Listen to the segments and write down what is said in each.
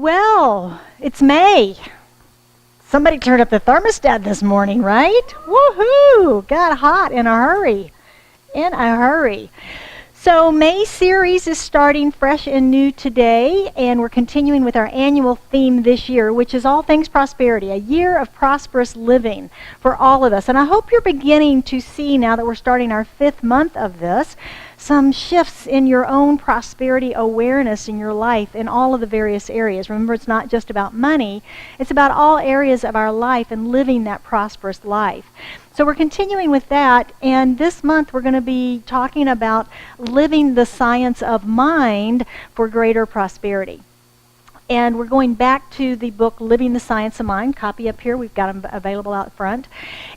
Well, it's May. Somebody turned up the thermostat this morning, right? Woohoo! Got hot in a hurry. In a hurry. So May series is starting fresh and new today, and we're continuing with our annual theme this year, which is all things prosperity, a year of prosperous living for all of us. And I hope you're beginning to see, now that we're starting our 5th month of this, some shifts in your own prosperity awareness in your life in all of the various areas. Remember, it's not just about money. It's about all areas of our life and living that prosperous life. So we're continuing with that, and this month we're going to be talking about living the science of mind for greater prosperity. And we're going back to the book Living the Science of Mind, copy up here, we've got them available out front,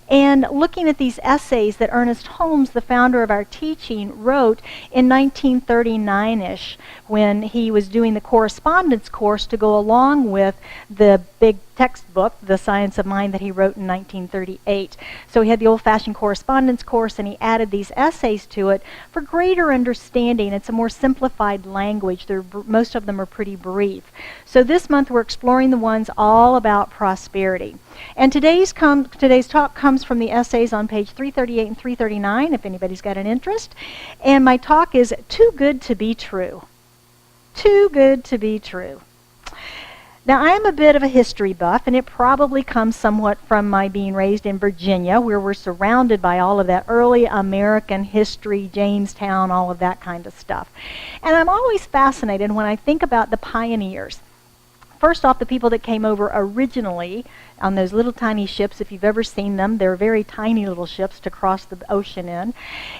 and looking at these essays that Ernest Holmes, the founder of our teaching, wrote in 1939-ish when he was doing the correspondence course to go along with the big textbook, The Science of Mind, that he wrote in 1938. So he had the old-fashioned correspondence course, and he added these essays to it for greater understanding. It's a more simplified language. Most of them are pretty brief. So this month we're exploring the ones all about prosperity. And today's talk comes from the essays on page 338 and 339, if anybody's got an interest. And my talk is Too Good to Be True. Too good to be true. Now, I'm a bit of a history buff, and it probably comes somewhat from my being raised in Virginia, where we're surrounded by all of that early American history, Jamestown, all of that kind of stuff. And I'm always fascinated when I think about the pioneers. First off, the people that came over originally on those little tiny ships, if you've ever seen them, they're very tiny little ships to cross the ocean in.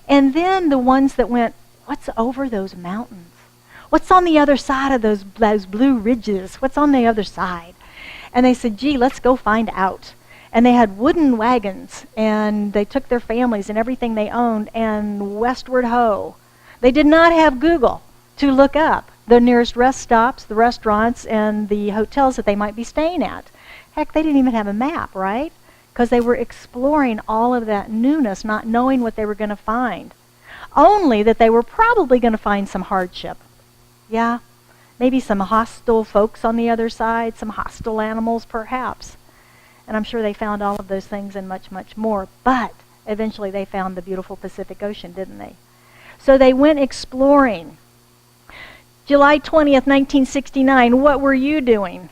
And then the ones that went, what's over those mountains? What's on the other side of those blue ridges? What's on the other side? And they said, gee, let's go find out. And they had wooden wagons, and they took their families and everything they owned, and westward ho. They did not have Google to look up the nearest rest stops, the restaurants, and the hotels that they might be staying at. Heck, they didn't even have a map, right? Because they were exploring all of that newness, not knowing what they were going to find. Only that they were probably going to find some hardship. Yeah, maybe some hostile folks on the other side, some hostile animals perhaps. And I'm sure they found all of those things and much, much more. But eventually they found the beautiful Pacific Ocean, didn't they? So they went exploring. July 20th, 1969, what were you doing?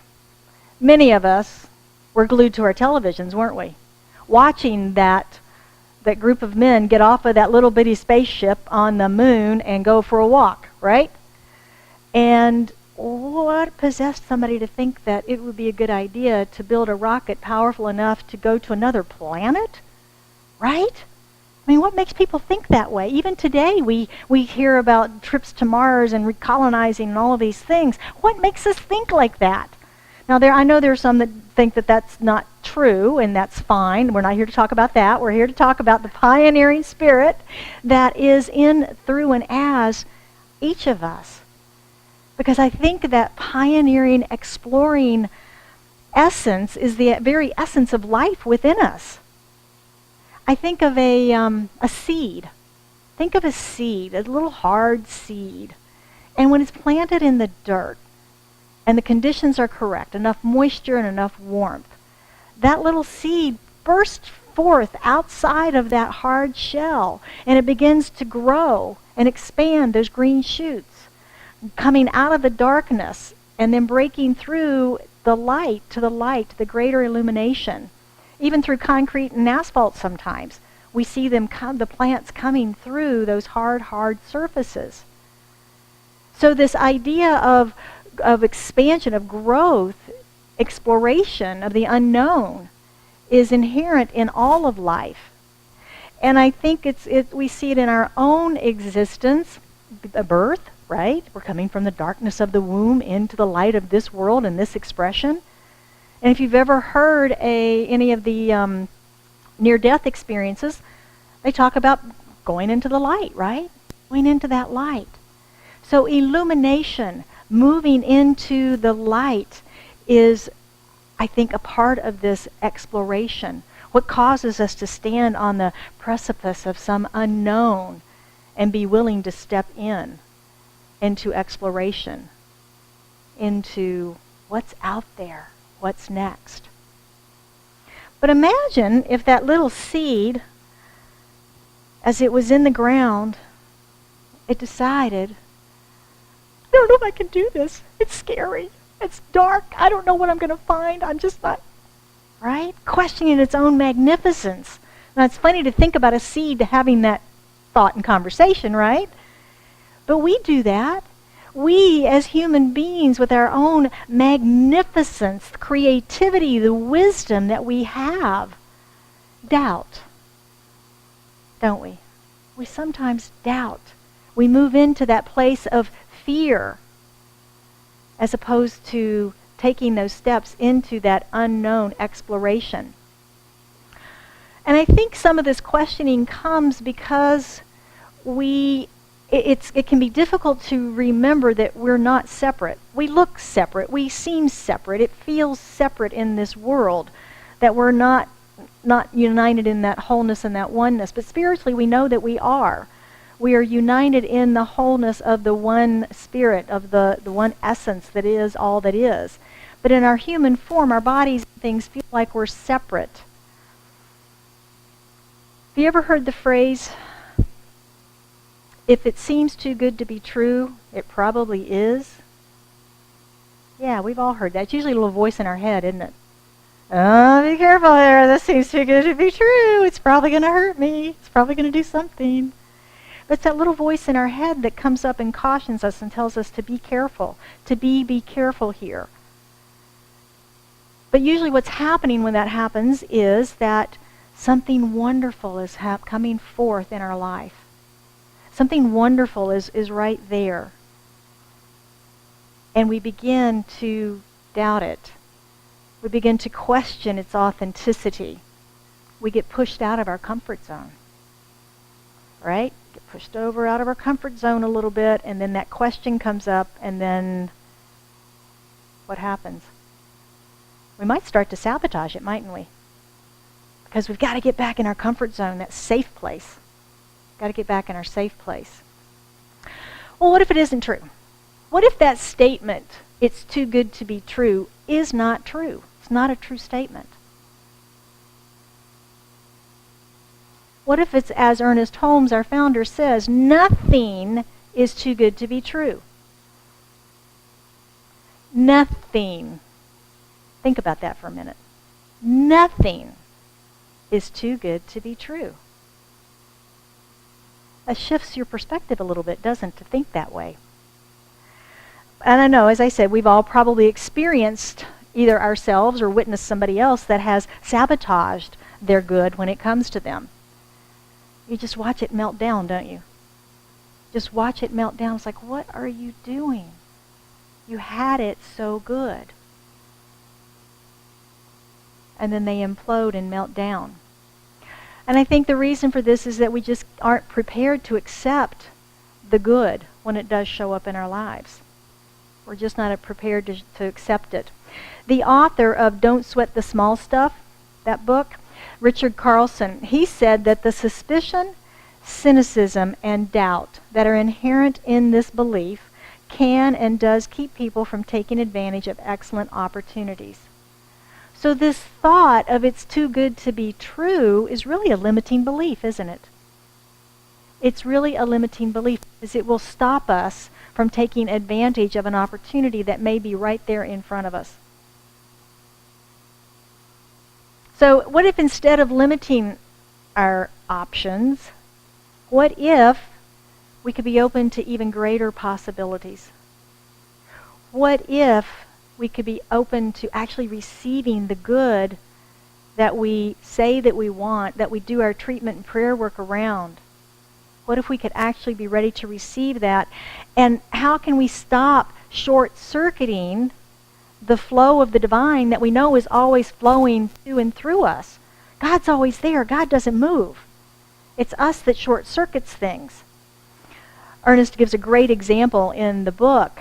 Many of us were glued to our televisions, weren't we? Watching that group of men get off of that little bitty spaceship on the moon and go for a walk, right? And what possessed somebody to think that it would be a good idea to build a rocket powerful enough to go to another planet? Right? I mean, what makes people think that way? Even today, we hear about trips to Mars and recolonizing and all of these things. What makes us think like that? Now, I know there are some that think that that's not true, and that's fine. We're not here to talk about that. We're here to talk about the pioneering spirit that is in, through, and as each of us. Because I think that pioneering, exploring essence is the very essence of life within us. I think of a seed. Think of a seed, a little hard seed. And when it's planted in the dirt, and the conditions are correct, enough moisture and enough warmth, that little seed bursts forth outside of that hard shell, and it begins to grow and expand those green shoots, coming out of the darkness and then breaking through the light, the greater illumination. Even through concrete and asphalt sometimes, we see them the plants coming through those hard surfaces. So this idea of expansion, of growth, exploration of the unknown is inherent in all of life. And I think we see it in our own existence, the birth, right? We're coming from the darkness of the womb into the light of this world and this expression. And if you've ever heard any of the near-death experiences, they talk about going into the light, right? Going into that light. So illumination, moving into the light, is, I think, a part of this exploration. What causes us to stand on the precipice of some unknown and be willing to step into exploration, into What's out there? What's next? But imagine if that little seed, as it was in the ground, it decided, I don't know if I can do this. It's scary. It's dark. I don't know what I'm going to find. I'm just not, right? Questioning its own magnificence. Now, it's funny to think about a seed having that thought and conversation, right? But we do that. We, as human beings, with our own magnificence, the creativity, the wisdom that we have, doubt, don't we? We sometimes doubt. We move into that place of fear as opposed to taking those steps into that unknown exploration. And I think some of this questioning comes because it can be difficult to remember that we're not separate. We look separate. We seem separate. It feels separate in this world, that we're not united in that wholeness and that oneness. But spiritually, we know that we are. We are united in the wholeness of the one spirit, of the one essence that is all that is. But in our human form, our bodies and things feel like we're separate. Have you ever heard the phrase, if it seems too good to be true, it probably is? Yeah, we've all heard that. It's usually a little voice in our head, isn't it? Oh, be careful there. This seems too good to be true. It's probably going to hurt me. It's probably going to do something. But it's that little voice in our head that comes up and cautions us and tells us to be careful, to be careful here. But usually what's happening when that happens is that something wonderful is coming forth in our life. Something wonderful is right there. And we begin to doubt it. We begin to question its authenticity. We get pushed out of our comfort zone. Right? Get pushed over out of our comfort zone a little bit, and then that question comes up, and then what happens? We might start to sabotage it, mightn't we? Because we've got to get back in our comfort zone, that safe place. Got to get back in our safe place. Well, what if it isn't true? What if that statement, it's too good to be true, is not true? It's not a true statement. What if it's, as Ernest Holmes, our founder, says, nothing is too good to be true? Nothing. Think about that for a minute. Nothing is too good to be true. That shifts your perspective a little bit, doesn't it, to think that way? And I know, as I said, we've all probably experienced either ourselves or witnessed somebody else that has sabotaged their good when it comes to them. You just watch it melt down, don't you? Just watch it melt down. It's like, what are you doing? You had it so good. And then they implode and melt down. And I think the reason for this is that we just aren't prepared to accept the good when it does show up in our lives. We're just not prepared to accept it. The author of Don't Sweat the Small Stuff, that book, Richard Carlson, he said that the suspicion, cynicism, and doubt that are inherent in this belief can and does keep people from taking advantage of excellent opportunities. So this thought of it's too good to be true is really a limiting belief, isn't it? It's really a limiting belief because it will stop us from taking advantage of an opportunity that may be right there in front of us. So what if instead of limiting our options, what if we could be open to even greater possibilities? What if we could be open to actually receiving the good that we say that we want, that we do our treatment and prayer work around? What if we could actually be ready to receive that? And how can we stop short-circuiting the flow of the divine that we know is always flowing to and through us? God's always there. God doesn't move. It's us that short-circuits things. Ernest gives a great example in the book.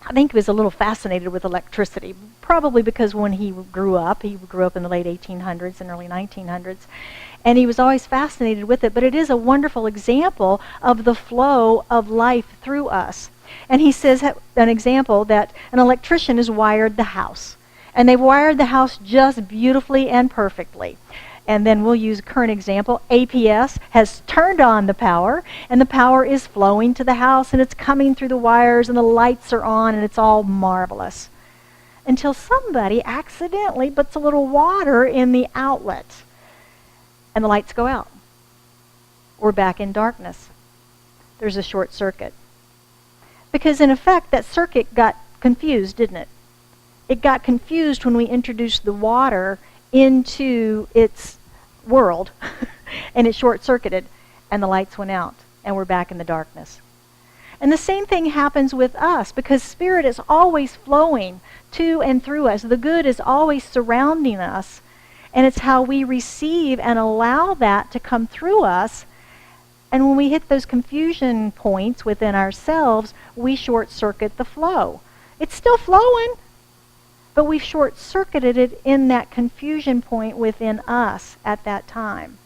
I think he was a little fascinated with electricity, probably because when he grew up in the late 1800s and early 1900s, and he was always fascinated with it. But it is a wonderful example of the flow of life through us. And he says, an example, that an electrician has wired the house. And they've wired the house just beautifully and perfectly. And then we'll use a current example. APS has turned on the power, and the power is flowing to the house, and it's coming through the wires, and the lights are on, and it's all marvelous. Until somebody accidentally puts a little water in the outlet, and the lights go out. We're back in darkness. There's a short circuit. Because in effect, that circuit got confused, didn't it? It got confused when we introduced the water into its world, and it short-circuited, and the lights went out, and we're back in the darkness. And the same thing happens with us, because Spirit is always flowing to and through us. The good is always surrounding us, and it's how we receive and allow that to come through us. And when we hit those confusion points within ourselves, we short-circuit the flow. It's still flowing, but we've short-circuited it in that confusion point within us at that time.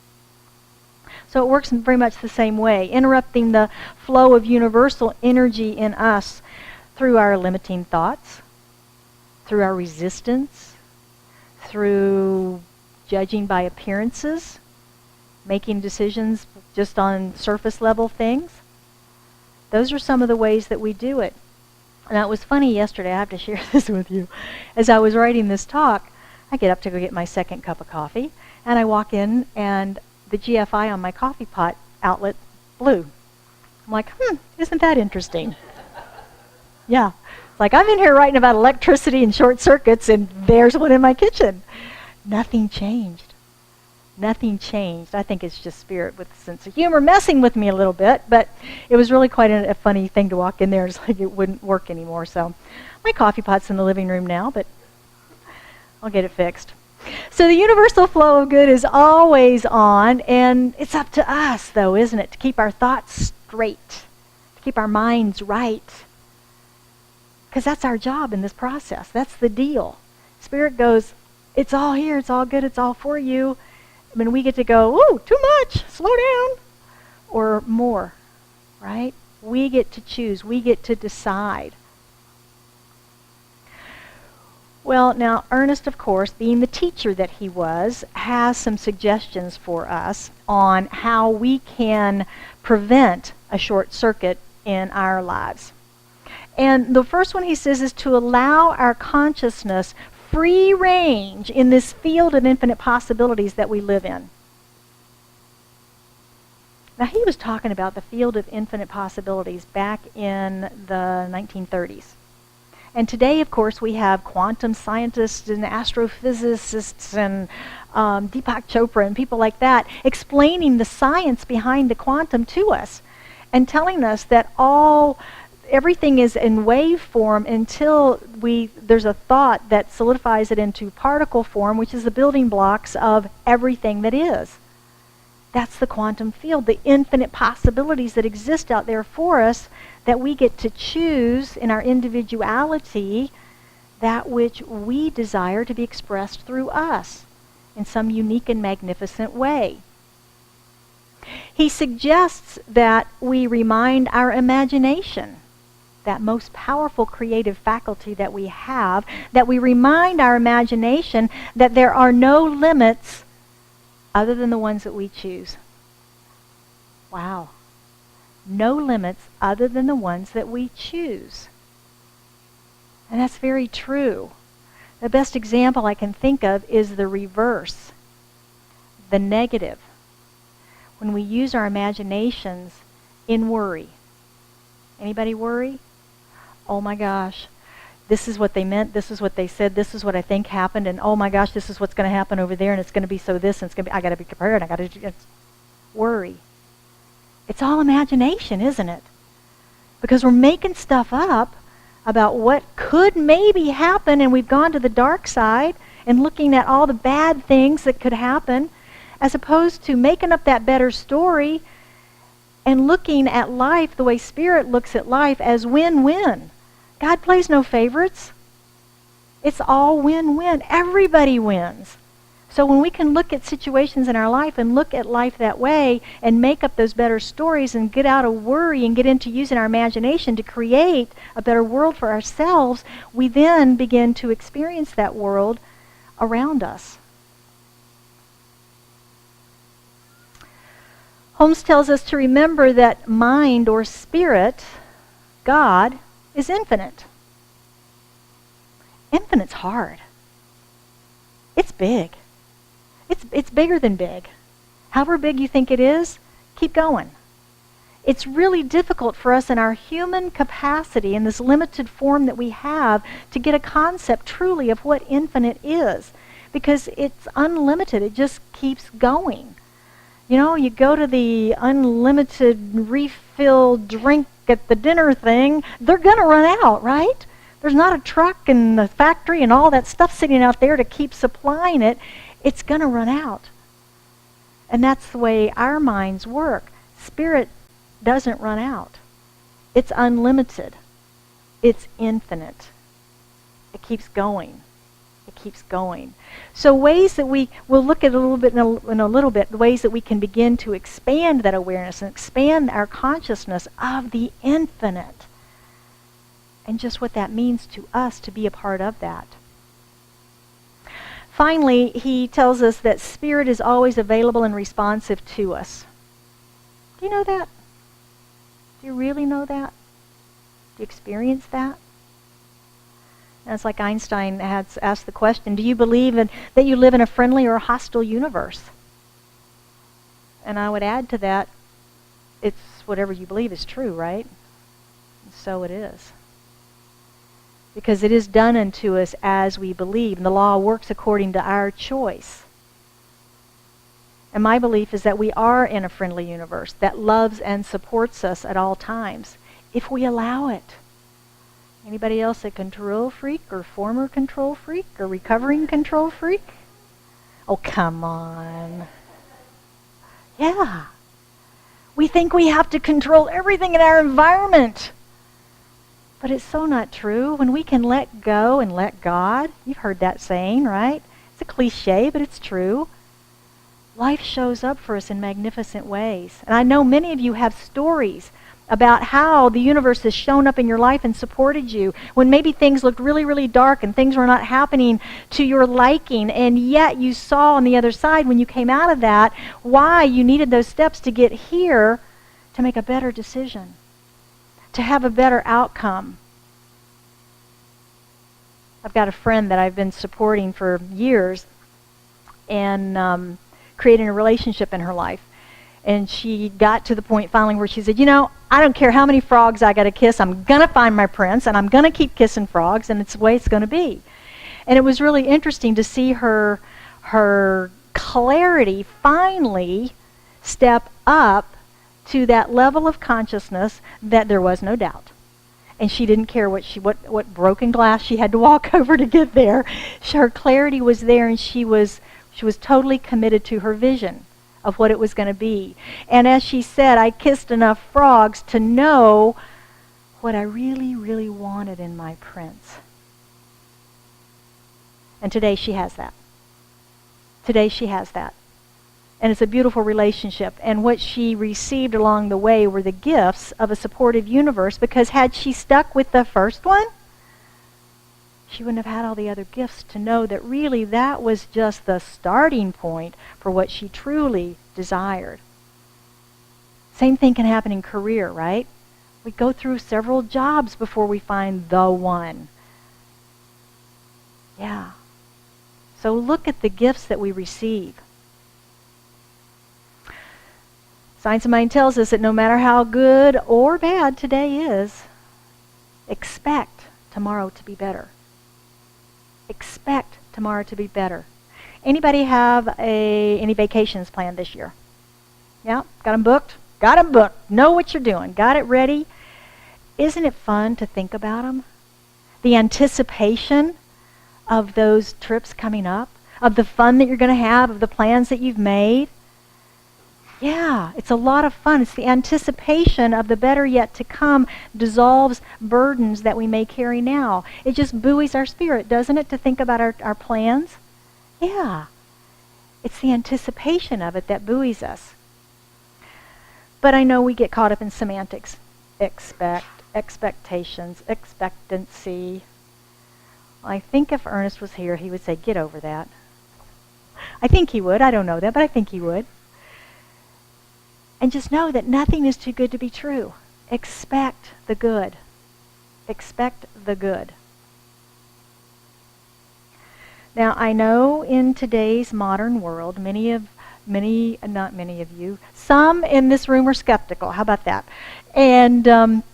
So it works in very much the same way, interrupting the flow of universal energy in us through our limiting thoughts, through our resistance, through judging by appearances, making decisions just on surface level things. Those are some of the ways that we do it. Now, it was funny yesterday, I have to share this with you. As I was writing this talk, I get up to go get my second cup of coffee, and I walk in, and the GFI on my coffee pot outlet blew. I'm like, isn't that interesting? Yeah. Like, I'm in here writing about electricity and short circuits, and there's one in my kitchen. Nothing changed. Nothing changed. I think it's just Spirit with a sense of humor messing with me a little bit, but it was really quite a funny thing to walk in there. It's like it wouldn't work anymore. So my coffee pot's in the living room now, but I'll get it fixed. So the universal flow of good is always on, and it's up to us, though, isn't it, to keep our thoughts straight, to keep our minds right, because that's our job in this process. That's the deal. Spirit goes, it's all here, it's all good, it's all for you. I mean, we get to go, ooh, too much, slow down, or more, right? We get to choose. We get to decide. Well, now, Ernest, of course, being the teacher that he was, has some suggestions for us on how we can prevent a short circuit in our lives. And the first one he says is to allow our consciousness free range in this field of infinite possibilities that we live in. Now, he was talking about the field of infinite possibilities back in the 1930s. And today, of course, we have quantum scientists and astrophysicists and Deepak Chopra and people like that explaining the science behind the quantum to us and telling us that everything is in wave form until there's a thought that solidifies it into particle form, which is the building blocks of everything that is. That's the quantum field, the infinite possibilities that exist out there for us, that we get to choose in our individuality that which we desire to be expressed through us in some unique and magnificent way. He suggests that we remind our imagination, that most powerful creative faculty that we have, that we remind our imagination that there are no limits other than the ones that we choose. Wow. No limits other than the ones that we choose. And that's very true. The best example I can think of is the reverse, the negative. When we use our imaginations in worry. Anybody worry? Oh my gosh, this is what they meant, this is what they said, this is what I think happened, and oh my gosh, this is what's going to happen over there, and it's going to be so this, and it's going to be, I got to be prepared, I got to worry. It's all imagination, isn't it? Because we're making stuff up about what could maybe happen, and we've gone to the dark side and looking at all the bad things that could happen, as opposed to making up that better story and looking at life the way Spirit looks at life as win-win. God plays no favorites. It's all win-win. Everybody wins. So when we can look at situations in our life and look at life that way and make up those better stories and get out of worry and get into using our imagination to create a better world for ourselves, we then begin to experience that world around us. Holmes tells us to remember that mind or spirit, God, is infinite. Infinite's hard. It's big. It's bigger than big. However big you think it is, keep going. It's really difficult for us in our human capacity, in this limited form that we have, to get a concept truly of what infinite is. Because it's unlimited. It just keeps going. You know, you go to the unlimited refill drink at the dinner thing, they're going to run out, right? There's not a truck and the factory and all that stuff sitting out there to keep supplying it. It's going to run out. And that's the way our minds work. Spirit doesn't run out. It's unlimited. It's infinite. It keeps going. It keeps going. So ways that we'll look at a little bit in a little bit, the ways that we can begin to expand that awareness and expand our consciousness of the infinite. And just what that means to us to be a part of that. Finally, he tells us that spirit is always available and responsive to us. Do you know that? Do you really know that? Do you experience that? And it's like Einstein had asked the question, do you believe that you live in a friendly or a hostile universe? And I would add to that, it's whatever you believe is true, right? And so it is. Because it is done unto us as we believe. And the law works according to our choice. And my belief is that we are in a friendly universe that loves and supports us at all times, if we allow it. Anybody else a control freak or former control freak or recovering control freak? Oh, come on. Yeah. We think we have to control everything in our environment. But it's so not true. When we can let go and let God, you've heard that saying, right? It's a cliche, but it's true. Life shows up for us in magnificent ways. And I know many of you have stories about how the universe has shown up in your life and supported you when maybe things looked really, really dark and things were not happening to your liking, and yet you saw on the other side when you came out of that why you needed those steps to get here to make a better decision, to have a better outcome. I've got a friend that I've been supporting for years and creating a relationship in her life. And she got to the point finally where she said, you know, I don't care how many frogs I got to kiss. I'm going to find my prince, and I'm going to keep kissing frogs, and it's the way it's going to be. And it was really interesting to see her clarity finally step up to that level of consciousness that there was no doubt. And she didn't care what broken glass she had to walk over to get there. Her clarity was there, and she was totally committed to her vision of what it was going to be. And as she said, I kissed enough frogs to know what I really, really wanted in my prince. And today she has that. Today she has that. And it's a beautiful relationship. And what she received along the way were the gifts of a supportive universe, because had she stuck with the first one, she wouldn't have had all the other gifts to know that really that was just the starting point for what she truly desired. Same thing can happen in career, right? We go through several jobs before we find the one. Yeah. So look at the gifts that we receive. Science of Mind tells us that no matter how good or bad today is, expect tomorrow to be better. Expect tomorrow to be better. Anybody have any vacations planned this year? Yeah? Got them booked? Got them booked. Know what you're doing. Got it ready? Isn't it fun to think about them? The anticipation of those trips coming up, of the fun that you're going to have, of the plans that you've made. Yeah, it's a lot of fun. It's the anticipation of the better yet to come dissolves burdens that we may carry now. It just buoys our spirit, doesn't it, to think about our plans? Yeah. It's the anticipation of it that buoys us. But I know we get caught up in semantics. Expect, expectations, expectancy. I think if Ernest was here, he would say, get over that. I think he would. I don't know that, but I think he would. And just know that nothing is too good to be true. Expect the good. Expect the good. Now, I know in today's modern world, not many of you, some in this room are skeptical. How about that? And,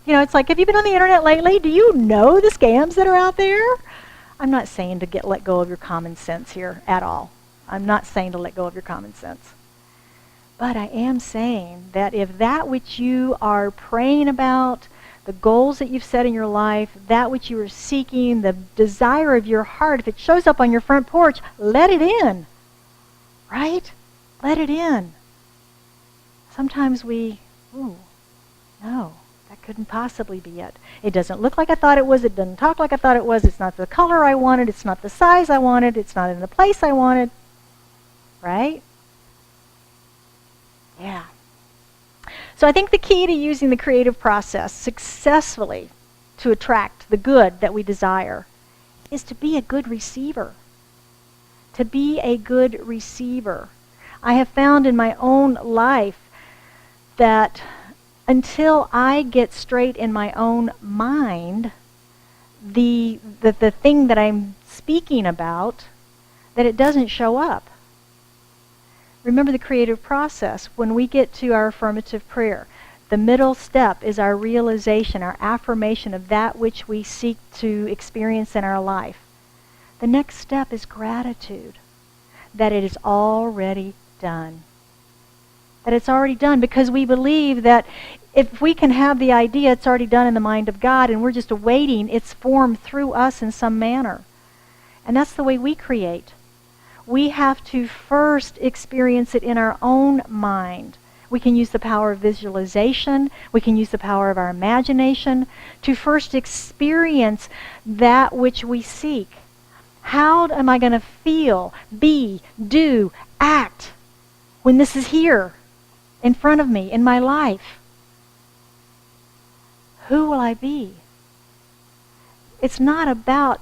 it's like, have you been on the internet lately? Do you know the scams that are out there? I'm not saying to let go of your common sense here at all. I'm not saying to let go of your common sense. But I am saying that if that which you are praying about, the goals that you've set in your life, that which you are seeking, the desire of your heart, if it shows up on your front porch, let it in. Right? Let it in. Sometimes no, that couldn't possibly be it. It doesn't look like I thought it was. It doesn't talk like I thought it was. It's not the color I wanted. It's not the size I wanted. It's not in the place I wanted. Right? Yeah. So I think the key to using the creative process successfully to attract the good that we desire is to be a good receiver. To be a good receiver. I have found in my own life that until I get straight in my own mind, the thing that I'm speaking about, that it doesn't show up. Remember the creative process. When we get to our affirmative prayer, the middle step is our realization, our affirmation of that which we seek to experience in our life. The next step is gratitude, that it is already done. That it's already done, because we believe that if we can have the idea, it's already done in the mind of God, and we're just awaiting its form through us in some manner. And that's the way we create. We have to first experience it in our own mind. We can use the power of visualization. We can use the power of our imagination to first experience that which we seek. How am I going to feel, be, do, act when this is here in front of me in my life? Who will I be? It's not about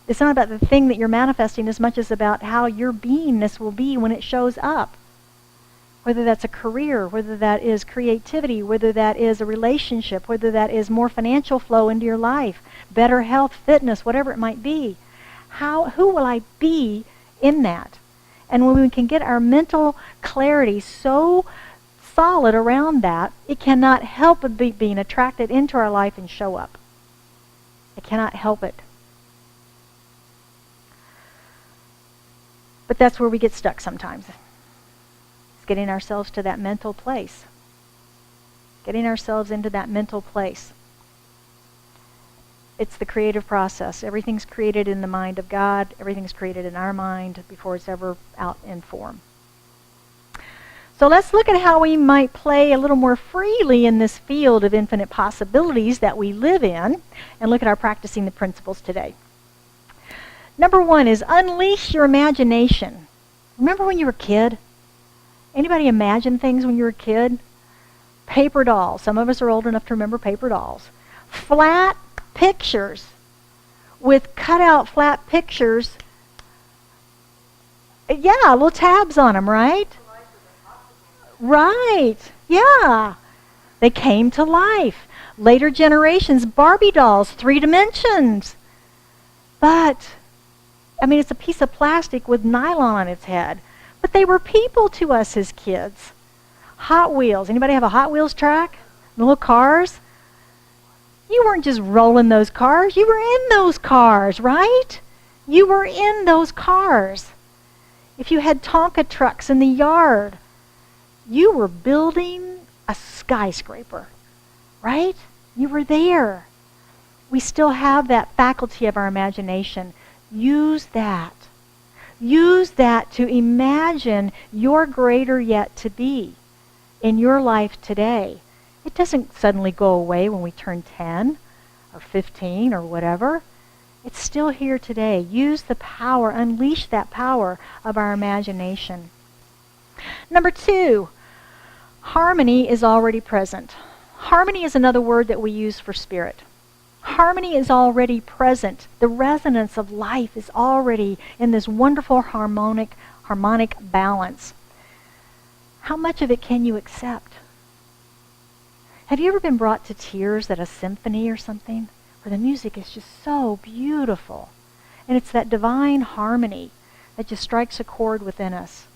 it's not about the thing that you're manifesting as much as about how your beingness will be when it shows up. Whether that's a career, whether that is creativity, whether that is a relationship, whether that is more financial flow into your life, better health, fitness, whatever it might be. Who will I be in that? And when we can get our mental clarity so solid around that, it cannot help but being attracted into our life and show up. It cannot help it. But that's where we get stuck sometimes. It's getting ourselves to that mental place. Getting ourselves into that mental place. It's the creative process. Everything's created in the mind of God. Everything's created in our mind before it's ever out in form. So let's look at how we might play a little more freely in this field of infinite possibilities that we live in, and look at our practicing the principles today. Number 1 is unleash your imagination. Remember when you were a kid? Anybody imagine things when you were a kid? Paper dolls. Some of us are old enough to remember paper dolls. Flat pictures with cut-out flat pictures. Yeah, little tabs on them, right? Right. Yeah. They came to life. Later generations, Barbie dolls, 3 dimensions. But it's a piece of plastic with nylon on its head. But they were people to us as kids. Hot Wheels. Anybody have a Hot Wheels track? The little cars? You weren't just rolling those cars. You were in those cars, right? You were in those cars. If you had Tonka trucks in the yard, you were building a skyscraper, right? You were there. We still have that faculty of our imagination. Use that. Use that to imagine your greater yet to be in your life today. It doesn't suddenly go away when we turn 10 or 15 or whatever. It's still here today. Use the power, unleash that power of our imagination. Number 2, harmony is already present. Harmony is another word that we use for spirit. Harmony is already present. The resonance of life is already in this wonderful harmonic balance. How much of it can you accept? Have you ever been brought to tears at a symphony or something where the music is just so beautiful? And it's that divine harmony that just strikes a chord within us.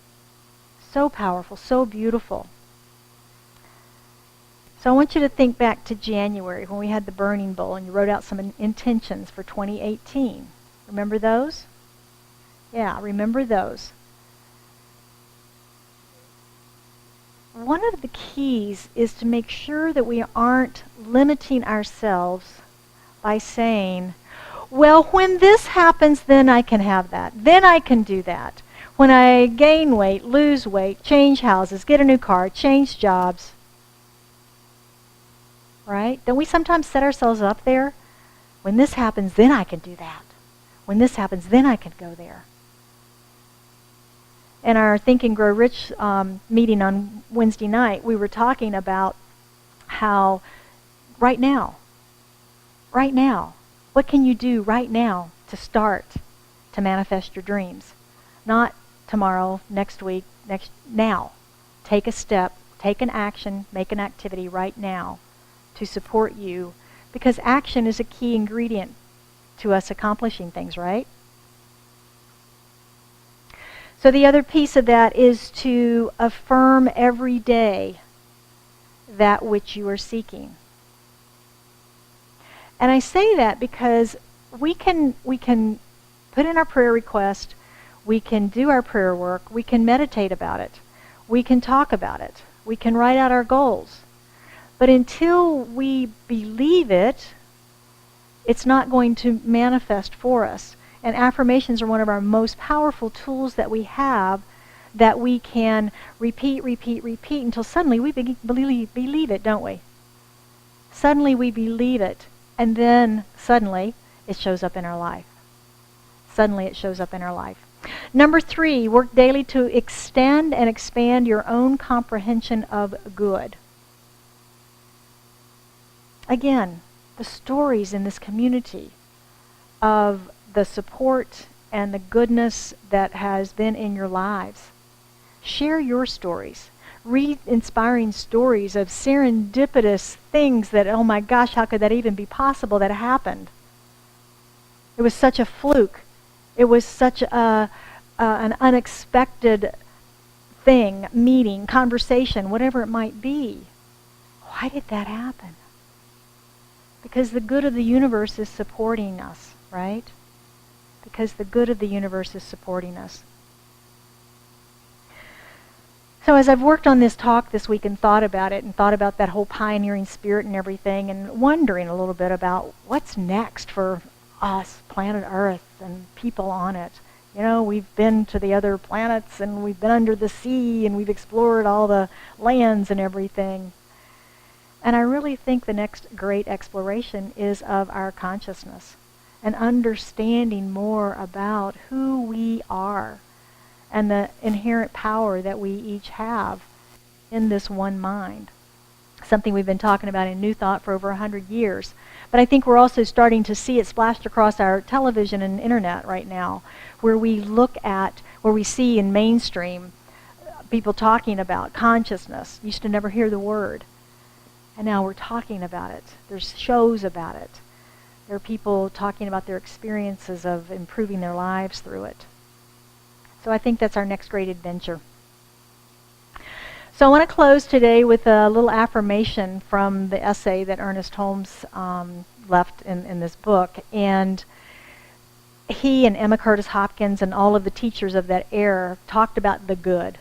So powerful, so beautiful. So I want you to think back to January when we had the burning bowl and you wrote out some intentions for 2018. Remember those? Yeah, remember those. One of the keys is to make sure that we aren't limiting ourselves by saying, well, when this happens, then I can have that. Then I can do that. When I gain weight, lose weight, change houses, get a new car, change jobs. Right? Don't we sometimes set ourselves up there? When this happens, then I can do that. When this happens, then I can go there. In our Think and Grow Rich meeting on Wednesday night, we were talking about how right now, what can you do right now to start to manifest your dreams? Not tomorrow, next week, now. Take a step, take an action, make an activity right now to support you, because action is a key ingredient to us accomplishing things, right? So the other piece of that is to affirm every day that which you are seeking. And I say that because we can put in our prayer request, we can do our prayer work, we can meditate about it, we can talk about it, we can write out our goals. But until we believe it, it's not going to manifest for us. And affirmations are one of our most powerful tools that we have, that we can repeat until suddenly we believe it, don't we? Suddenly we believe it, and then suddenly it shows up in our life. Suddenly it shows up in our life. Number 3, work daily to extend and expand your own comprehension of good. Again, the stories in this community of the support and the goodness that has been in your lives. Share your stories. Read inspiring stories of serendipitous things that, oh my gosh, how could that even be possible that happened? It was such a fluke. It was such an unexpected thing, meeting, conversation, whatever it might be. Why did that happen? Because the good of the universe is supporting us, right? Because the good of the universe is supporting us. So as I've worked on this talk this week and thought about it and thought about that whole pioneering spirit and everything, and wondering a little bit about what's next for us, planet Earth, and people on it. You know, we've been to the other planets and we've been under the sea and we've explored all the lands and everything. And I really think the next great exploration is of our consciousness and understanding more about who we are and the inherent power that we each have in this one mind. Something we've been talking about in New Thought for over 100 years. But I think we're also starting to see it splashed across our television and internet right now, where we see in mainstream people talking about consciousness. Used to never hear the word. And now we're talking about it. There's shows about it. There are people talking about their experiences of improving their lives through it. So I think that's our next great adventure. So I want to close today with a little affirmation from the essay that Ernest Holmes left in this book. And he and Emma Curtis Hopkins and all of the teachers of that era talked about the good.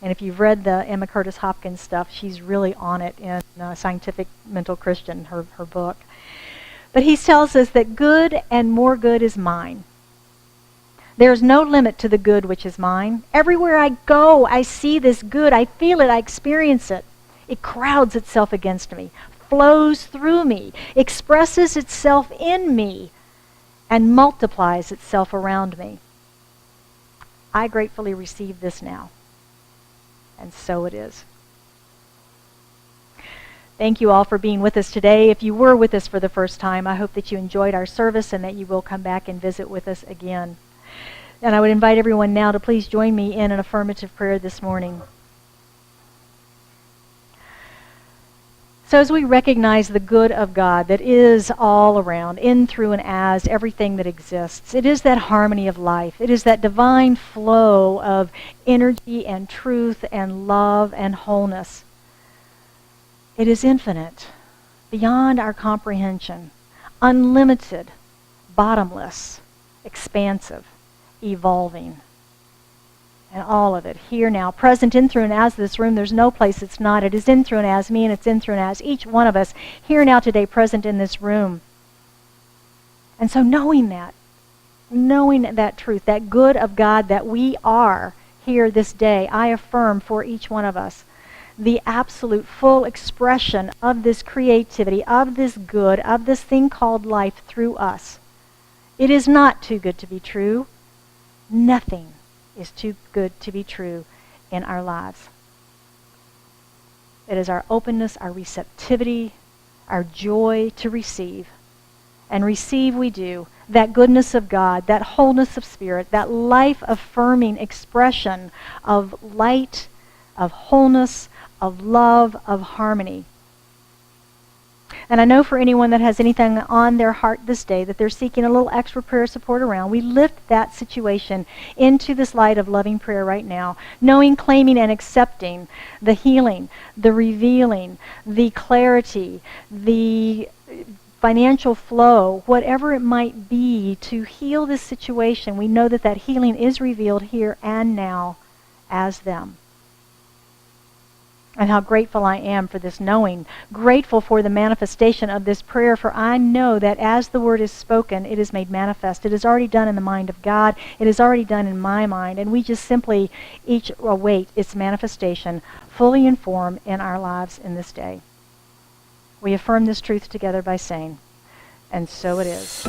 And if you've read the Emma Curtis Hopkins stuff, she's really on it in Scientific Mental Christian, her book. But he tells us that good and more good is mine. There is no limit to the good which is mine. Everywhere I go, I see this good. I feel it. I experience it. It crowds itself against me, flows through me, expresses itself in me, and multiplies itself around me. I gratefully receive this now. And so it is. Thank you all for being with us today. If you were with us for the first time, I hope that you enjoyed our service and that you will come back and visit with us again. And I would invite everyone now to please join me in an affirmative prayer this morning. So as we recognize the good of God that is all around, in, through, and as everything that exists, it is that harmony of life. It is that divine flow of energy and truth and love and wholeness. It is infinite, beyond our comprehension, unlimited, bottomless, expansive, evolving. And all of it, here now, present in, through, and as this room. There's no place it's not. It is in, through, and as me, and it's in, through, and as each one of us, here now today, present in this room. And so knowing that truth, that good of God that we are here this day, I affirm for each one of us the absolute full expression of this creativity, of this good, of this thing called life through us. It is not too good to be true. Nothing is too good to be true in our lives. It is our openness, our receptivity, our joy to receive. And receive we do that goodness of God, that wholeness of spirit, that life-affirming expression of light, of wholeness, of love, of harmony. And I know for anyone that has anything on their heart this day that they're seeking a little extra prayer support around, we lift that situation into this light of loving prayer right now, knowing, claiming, and accepting the healing, the revealing, the clarity, the financial flow, whatever it might be to heal this situation. We know that that healing is revealed here and now as them. And how grateful I am for this knowing. Grateful for the manifestation of this prayer, for I know that as the word is spoken, it is made manifest. It is already done in the mind of God. It is already done in my mind. And we just simply each await its manifestation fully in form in our lives in this day. We affirm this truth together by saying, and so it is.